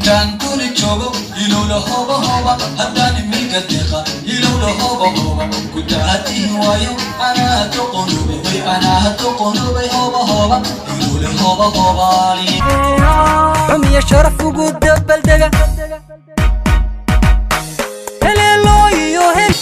كان كل تشوبه يلولا هوبا هوبا هداني من قديقة يلولا هوبا هوبا كنت هاتي هوايو أنا هتقنوبي أنا هتقنوبي هوبا هوبا يلولا هوبا هوبا لي عمي شرف وجود دبل دقا هلو يوهن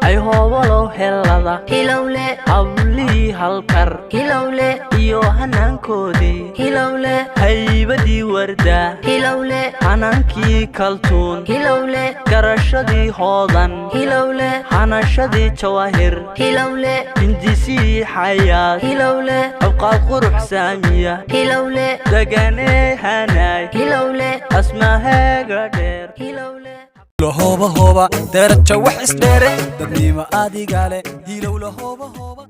ay hobolo helada hilowle habli halkar hilowle iyo hanankoodii hilowle haybadii warda hilowle hanankii kaltuun hilowle garashadii hoodan hilowle hanashadii jawahir hilowle hindisii xayaad hilowle abqaad qurux saamiya hilowle daganee hanaay hilowle asmaheega dheer hilowle هوبا هوبا درجة وحس ديري دبني ما أدي قالي هيلو هوبا هوبا